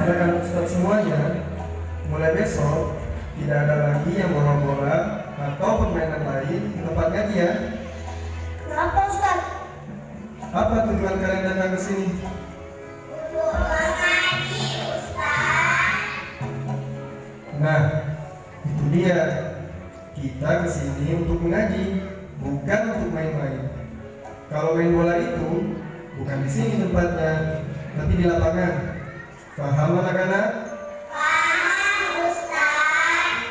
Anak-anak Ustaz semuanya, mulai besok tidak ada lagi yang bawa bola atau permainan lain di tempat ngaji ya. Kenapa Ustaz? Apa tujuan kalian datang ke sini? Untuk mengaji Ustaz. Nah, itu dia. Kita ke sini untuk mengaji, bukan untuk main-main. Kalau main bola itu bukan di sini tempatnya, tapi di lapangan. Paham anak-anak? Paham Ustaz.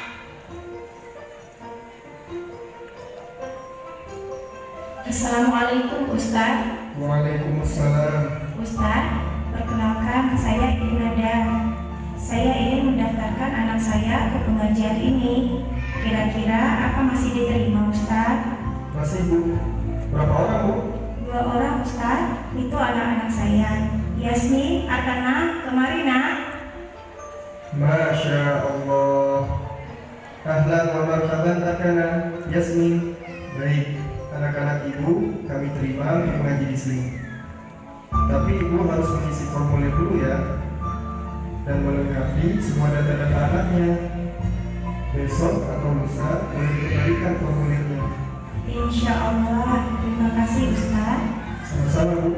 Assalamualaikum Ustaz. Waalaikumsalam. Ustaz, perkenalkan saya Ibu Nada. Saya ingin mendaftarkan anak saya ke pengajian ini. Kira-kira apa masih diterima Ustaz? Masih Bu. Berapa orang Bu? 2 orang Ustaz. Itu anak-anak saya. Yasmin, Arkana, kemari nak. Masya Allah. Ahlan wa marhaban Arkana, Yasmin. Baik, anak-anak ibu kami terima untuk mengaji di sini. Tapi ibu harus mengisi formulir dulu ya, dan melengkapi semua data-data anaknya. Besok atau lusa boleh dikembalikan formulirnya. Insya Allah. Terima kasih Ustaz. Sama-sama Bu.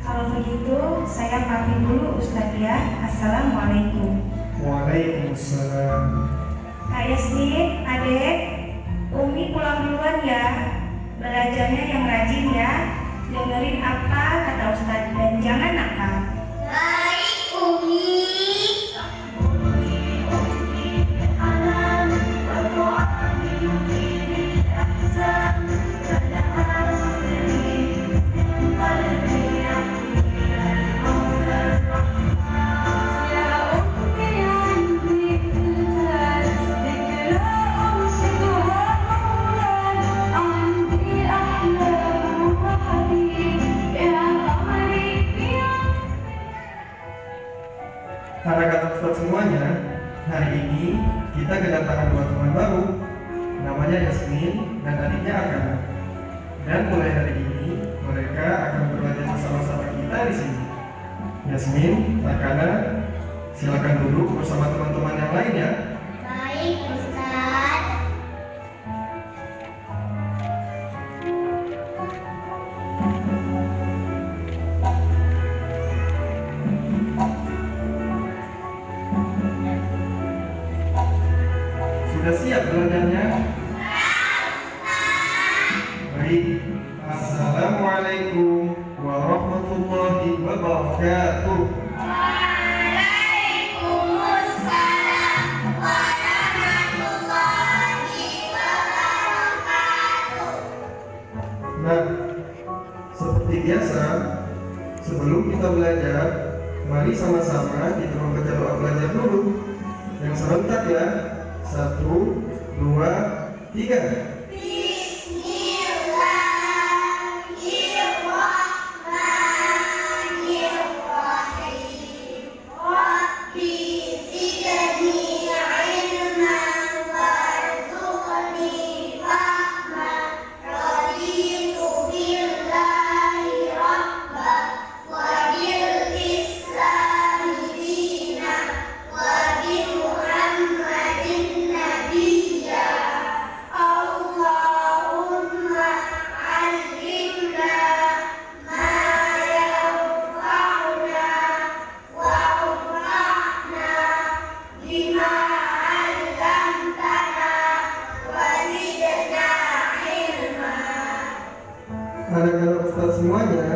Kalau begitu saya pamit dulu Ustaz ya. Assalamualaikum. Waalaikumsalam. Kak Yasmin, adek, Umi pulang duluan ya. Belajarnya yang rajin ya. Dengerin apa kata Ustaz dan jangan nakal. Baik Umi. Anak-anak Ustaz semuanya, hari ini kita kedatangan 2 teman baru, namanya Yasmin dan adiknya Arkana. Dan mulai hari ini mereka akan belajar bersama-sama kita di sini. Yasmin, Arkana, silakan duduk bersama teman-teman yang lain ya. Baik Ustaz. Sudah siap belajarnya? Baik. Assalamualaikum warahmatullahi wabarakatuh. Waalaikumsalam warahmatullahi wabarakatuh. Nah, seperti biasa, sebelum kita belajar, mari sama-sama kita membaca doa belajar dulu. Yang serentak ya. 1, 2, 3. Bismillahirrahmanirrahim. Rabbi zidni ilman warzuqni fahman. Raditu billahi rabban wa bil islami dinan wa bi Muhammadin nabiyya. Allahumma allimna ma yanfa'una wanfa'na bima 'allamtana wa zidna ilma. Anak-anak Ustaz semuanya,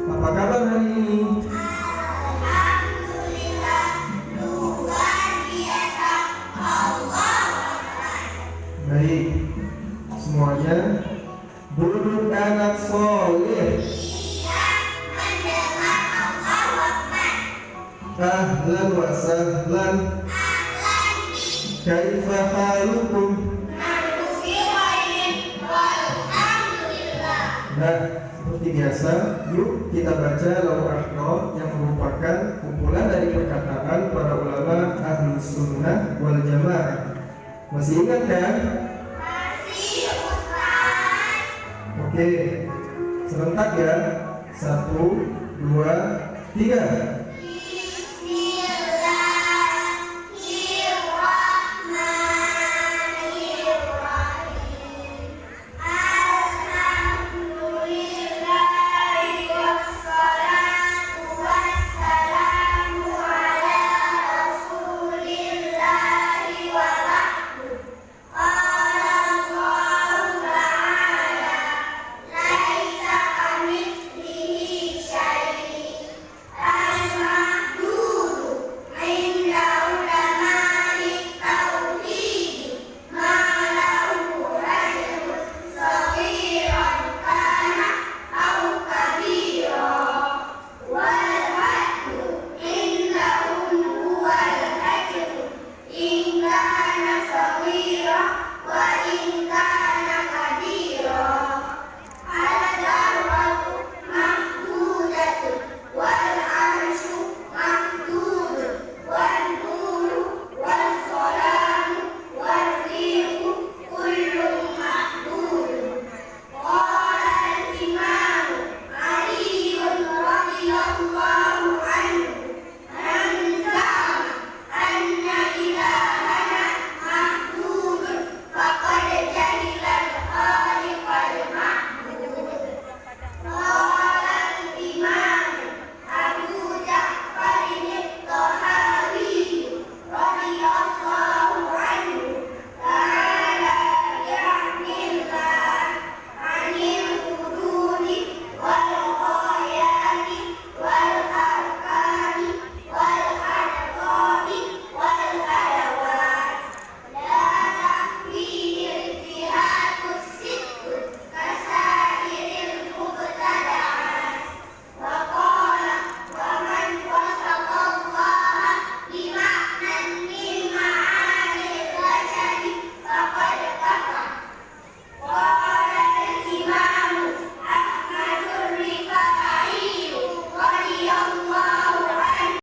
apa kabar hari ini? Alhamdulillah, luar biasa. Allah Baik, semuanya duduk anak soleh. mendengar Allahu Akbar. Ahlan wa sahlan. Kaifa halukum? Alhamdulillah. Nah, seperti biasa, yuk kita baca Lauh yang merupakan kumpulan dari perkataan para ulama Ahlus Sunnah wal Jamaah. Masih ingat kan? Masih Ustaz. Oke, serentak ya. 1, 2, 3.